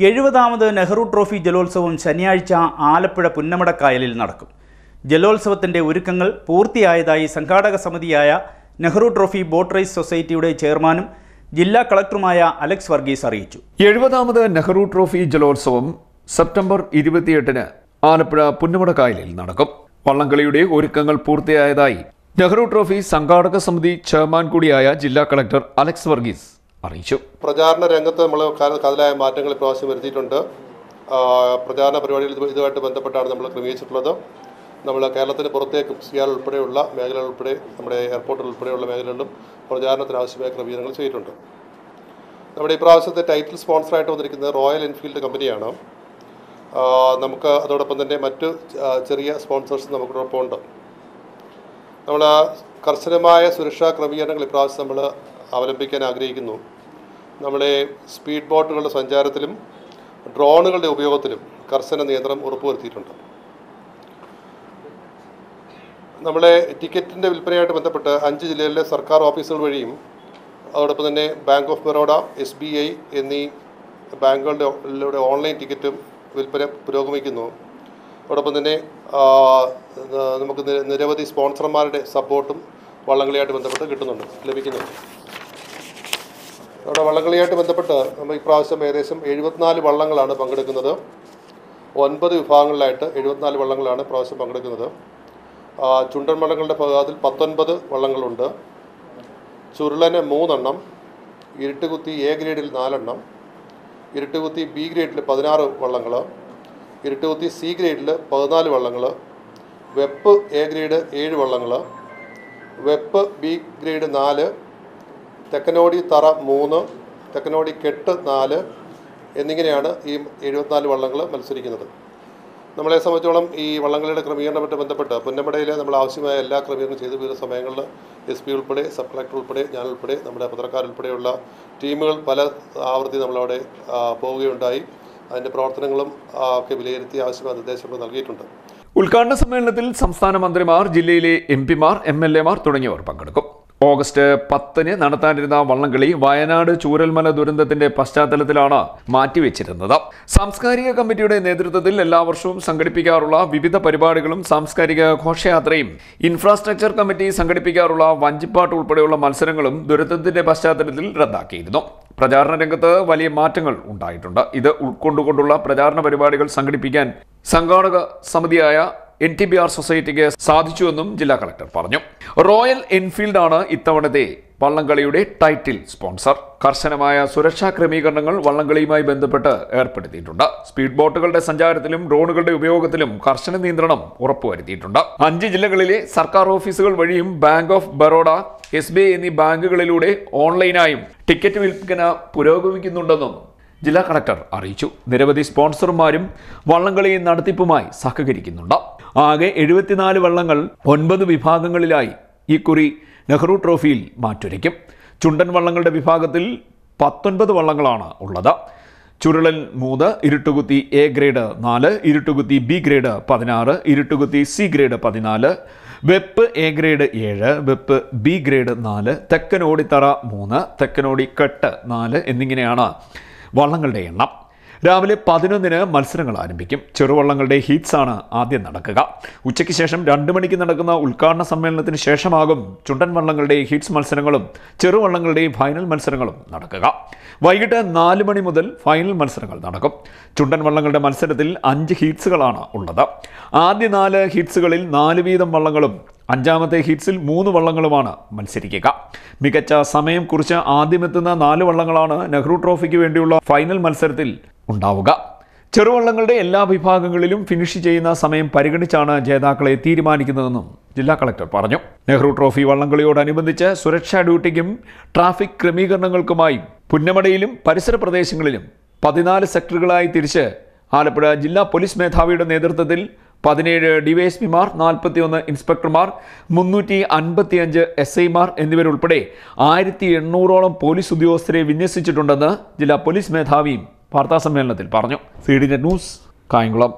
70ാമത് Nehru trophy ജലോത്സവം ശനിയാഴ്ച ആലപ്പുഴ പുന്നമടക്കായലിൽ നടക്കും. ജലോത്സവത്തിൻ്റെ ഒരുക്കങ്ങൾ പൂർത്തിയായതായി സംഘാടക സമിതിയായ നെഹ്റു ട്രോഫി ബോട്ട് റേസ് സൊസൈറ്റിയുടെ ചെയർമാനും ജില്ലാ കളക്ടറുമായ അലക്സ് വർഗീസ് അറിയിച്ചു. 70ാമത് നെഹ്റു ട്രോഫി ജലോത്സവം സെപ്റ്റംബർ 28-ന് ആലപ്പുഴ പുന്നമടക്കായലിൽ നടക്കും. വള്ളംകളിയുടെ ഒരുക്കങ്ങൾ പൂർത്തിയായതായി നെഹ്റു ട്രോഫി സംഘാടക സമിതി ചെയർമാൻ കൂടിയായ ജില്ലാ കളക്ടർ അലക്സ് വർഗീസ് അറിയിച്ചു. പ്രചാരണ രംഗത്ത് നമ്മൾ കാതലായ മാറ്റങ്ങൾ ഇപ്രാവശ്യം വരുത്തിയിട്ടുണ്ട്. പ്രചാരണ പരിപാടികൾ ഇതുമായിട്ട് ബന്ധപ്പെട്ടാണ് നമ്മൾ ക്രമീകരിച്ചിട്ടുള്ളത്. നമ്മൾ കേരളത്തിന് പുറത്തേക്കും സിയാൽ ഉൾപ്പെടെയുള്ള മേഖലകൾ ഉൾപ്പെടെ നമ്മുടെ എയർപോർട്ട് ഉൾപ്പെടെയുള്ള മേഖലകളിലും പ്രചാരണത്തിന് ആവശ്യമായ ക്രമീകരണങ്ങൾ ചെയ്തിട്ടുണ്ട്. നമ്മുടെ ഈ പ്രാവശ്യത്തെ ടൈറ്റിൽ സ്പോൺസറായിട്ട് വന്നിരിക്കുന്നത് റോയൽ എൻഫീൽഡ് കമ്പനിയാണ്. നമുക്ക് അതോടൊപ്പം തന്നെ മറ്റ് ചെറിയ സ്പോൺസേഴ്സ് നമുക്കോടൊപ്പം ഉണ്ട്. നമ്മൾ കർശനമായ സുരക്ഷാ ക്രമീകരണങ്ങൾ ഇപ്രാവശ്യം നമ്മൾ അവലംബിക്കാൻ ആഗ്രഹിക്കുന്നു. നമ്മുടെ സ്പീഡ് ബോട്ടുകളുടെ സഞ്ചാരത്തിലും ഡ്രോണുകളുടെ ഉപയോഗത്തിലും കർശന നിയന്ത്രണം ഉറപ്പുവരുത്തിയിട്ടുണ്ട്. നമ്മളെ ടിക്കറ്റിൻ്റെ വിൽപ്പനയായിട്ട് ബന്ധപ്പെട്ട് 5 ജില്ലകളിലെ സർക്കാർ ഓഫീസുകൾ വഴിയും അതോടൊപ്പം തന്നെ ബാങ്ക് ഓഫ് ബറോഡ, SBI എന്നീ ബാങ്കുകളുടെ ഓൺലൈൻ ടിക്കറ്റും വിൽപ്പന പുരോഗമിക്കുന്നു. അതോടൊപ്പം തന്നെ നമുക്ക് നിരവധി സ്പോൺസർമാരുടെ സപ്പോർട്ടും വള്ളംകളിയായിട്ട് ബന്ധപ്പെട്ട് ലഭിക്കുന്നുണ്ട്. അവിടെ വള്ളംകളിയായിട്ട് ബന്ധപ്പെട്ട് നമ്മൾ ഇപ്രാവശ്യം ഏകദേശം 74 വള്ളങ്ങളാണ് പങ്കെടുക്കുന്നത്. 9 വിഭാഗങ്ങളിലായിട്ട് 74 വള്ളങ്ങളാണ് ഇപ്രാവശ്യം പങ്കെടുക്കുന്നത്. ചുണ്ടൻ വള്ളങ്ങളുടെ ഭാഗത്തിൽ 19 വള്ളങ്ങളുണ്ട്. ചുരുളന് 3 എണ്ണം, ഇരുട്ടുകുത്തി A ഗ്രേഡിൽ 4 എണ്ണം, ഇരുട്ടുകുത്തി B ഗ്രേഡിൽ 16 വള്ളങ്ങൾ, ഇരുട്ടുകുത്തി C ഗ്രേഡിൽ 14 വള്ളങ്ങൾ, വെപ്പ് A ഗ്രേഡ് 7 വള്ളങ്ങൾ, വെപ്പ് B ഗ്രേഡ് 4, തെക്കനോടി തറ 3, തെക്കനോടി കെട്ട് 4 എന്നിങ്ങനെയാണ് ഈ 74 വള്ളങ്ങൾ മത്സരിക്കുന്നത്. നമ്മളെ സംബന്ധിച്ചോളം ഈ വള്ളംകളിയുടെ ക്രമീകരണവുമായിട്ട് ബന്ധപ്പെട്ട് പുന്നമടയിൽ നമ്മൾ ആവശ്യമായ എല്ലാ ക്രമീകരണവും ചെയ്ത് വിവിധ സമയങ്ങളിൽ SP ഉൾപ്പെടെ, സബ് കളക്ടർ ഉൾപ്പെടെ, ഞാനുൾപ്പെടെ, നമ്മുടെ പത്രക്കാരുൾപ്പെടെയുള്ള ടീമുകൾ പല ആവർത്തി നമ്മളവിടെ പോവുകയുണ്ടായി. അതിൻ്റെ പ്രവർത്തനങ്ങളും ഒക്കെ വിലയിരുത്തി ആവശ്യമായ നിർദ്ദേശങ്ങൾ നൽകിയിട്ടുണ്ട്. ഉദ്ഘാടന സമ്മേളനത്തിൽ സംസ്ഥാന മന്ത്രിമാർ, ജില്ലയിലെ MP മാർ, MLA മാർ തുടങ്ങിയവർ പങ്കെടുക്കും. ഓഗസ്റ്റ് 10-ന് നടത്താനിരുന്ന വള്ളംകളി വയനാട് ചൂരൽമല ദുരന്തത്തിന്റെ പശ്ചാത്തലത്തിലാണ് മാറ്റിവെച്ചിരുന്നത്. സാംസ്കാരിക കമ്മിറ്റിയുടെ നേതൃത്വത്തിൽ എല്ലാ വർഷവും സംഘടിപ്പിക്കാറുള്ള വിവിധ പരിപാടികളും സാംസ്കാരിക ഘോഷയാത്രയും, ഇൻഫ്രാസ്ട്രക്ചർ കമ്മിറ്റി സംഘടിപ്പിക്കാറുള്ള വഞ്ചിപ്പാട്ട് ഉൾപ്പെടെയുള്ള മത്സരങ്ങളും ദുരന്തത്തിന്റെ പശ്ചാത്തലത്തിൽ റദ്ദാക്കിയിരുന്നു. പ്രചാരണ രംഗത്ത് വലിയ മാറ്റങ്ങൾ ഉണ്ടായിട്ടുണ്ട്. ഇത് ഉൾക്കൊണ്ടുകൊണ്ടുള്ള പ്രചാരണ പരിപാടികൾ സംഘടിപ്പിക്കാൻ സംഘാടക സമിതിയായ NTBR സൊസൈറ്റിക്ക് സാധിച്ചുവെന്നും ജില്ലാ കളക്ടർ പറഞ്ഞു. റോയൽ എൻഫീൽഡ് ആണ് ഇത്തവണത്തെ വള്ളംകളിയുടെ ടൈറ്റിൽ സ്പോൺസർ. കർശനമായ സുരക്ഷാ ക്രമീകരണങ്ങൾ വള്ളംകളിയുമായി ബന്ധപ്പെട്ട് ഏർപ്പെടുത്തിയിട്ടുണ്ട്. സ്പീഡ് ബോട്ടുകളുടെ സഞ്ചാരത്തിലും ഡ്രോണുകളുടെ ഉപയോഗത്തിലും കർശന നിയന്ത്രണം ഉറപ്പുവരുത്തിയിട്ടുണ്ട്. 5 ജില്ലകളിലെ സർക്കാർ ഓഫീസുകൾ വഴിയും ബാങ്ക് ഓഫ് ബറോഡ, SBI എന്നീ ബാങ്കുകളിലൂടെ ഓൺലൈനായും ടിക്കറ്റ് വിൽപ്പന പുരോഗമിക്കുന്നുണ്ടെന്നും ജില്ലാ കളക്ടർ അറിയിച്ചു. നിരവധി സ്പോൺസർമാരും വള്ളംകളി നടത്തിപ്പുമായി സഹകരിക്കുന്നുണ്ട്. ആകെ 74 വള്ളങ്ങൾ 9 വിഭാഗങ്ങളിലായി ഇക്കുറി നെഹ്റു ട്രോഫിയിൽ മാറ്റുരയ്ക്കും. ചുണ്ടൻ വള്ളങ്ങളുടെ വിഭാഗത്തിൽ 19 വള്ളങ്ങളാണ് ഉള്ളത്. ചുരുളൻ 3, ഇരുട്ടുകുത്തി A grade 4, ഇരുട്ടുകുത്തി B grade 16, ഇരുട്ടുകുത്തി C grade 14, വെപ്പ് A ഗ്രേഡ് 7, വെപ്പ് B ഗ്രേഡ് 4, തെക്കനോടിത്തറ 3, തെക്കനോടി കെട്ട് 4 എന്നിങ്ങനെയാണ് വള്ളങ്ങളുടെ എണ്ണം. രാവിലെ 11-ന് മത്സരങ്ങൾ ആരംഭിക്കും. ചെറുവള്ളങ്ങളുടെ ഹീറ്റ്സാണ് ആദ്യം നടക്കുക. ഉച്ചയ്ക്ക് ശേഷം 2 മണിക്ക് നടക്കുന്ന ഉദ്ഘാടന സമ്മേളനത്തിന് ശേഷമാകും ചുണ്ടൻ വള്ളങ്ങളുടെ ഹീറ്റ്സ് മത്സരങ്ങളും ചെറുവള്ളങ്ങളുടെ ഫൈനൽ മത്സരങ്ങളും നടക്കുക. വൈകിട്ട് 4 മണി മുതൽ ഫൈനൽ മത്സരങ്ങൾ നടക്കും. ചുണ്ടൻ വള്ളങ്ങളുടെ മത്സരത്തിൽ 5 ഹീറ്റ്സുകളാണ് ഉള്ളത്. ആദ്യ 4 ഹീറ്റ്സുകളിൽ 4 വീതം വള്ളങ്ങളും 5ാമത്തെ ഹീറ്റ്സിൽ 3 വള്ളങ്ങളുമാണ് മത്സരിക്കുക. മികച്ച സമയം കുറിച്ച് ആദ്യമെത്തുന്ന 4 വള്ളങ്ങളാണ് നെഹ്റു ട്രോഫിക്ക് വേണ്ടിയുള്ള ഫൈനൽ മത്സരത്തിൽ ഉണ്ടാവുക. ചെറുവള്ളങ്ങളുടെ എല്ലാ വിഭാഗങ്ങളിലും ഫിനിഷ് ചെയ്യുന്ന സമയം പരിഗണിച്ചാണ് ജേതാക്കളെ തീരുമാനിക്കുന്നതെന്നും ജില്ലാ കളക്ടർ പറഞ്ഞു. നെഹ്റു ട്രോഫി വള്ളംകളിയോടനുബന്ധിച്ച് സുരക്ഷാ ഡ്യൂട്ടിക്കും ട്രാഫിക് ക്രമീകരണങ്ങൾക്കുമായി പുന്നമടയിലും പരിസര പ്രദേശങ്ങളിലും 14 സെക്ടറുകളായി തിരിച്ച് ആലപ്പുഴ ജില്ലാ പോലീസ് മേധാവിയുടെ നേതൃത്വത്തിൽ 17 DYSP-മാർ, 41 ഇൻസ്പെക്ടർമാർ, 355 SI-മാർ എന്നിവരുൾപ്പെടെ 1800ഓളം പോലീസ് ഉദ്യോഗസ്ഥരെ വിന്യസിച്ചിട്ടുണ്ടെന്ന് ജില്ലാ പോലീസ് മേധാവിയും വാർത്താസമ്മേളനത്തിൽ പറഞ്ഞു. CDNet news, Kayamkulam.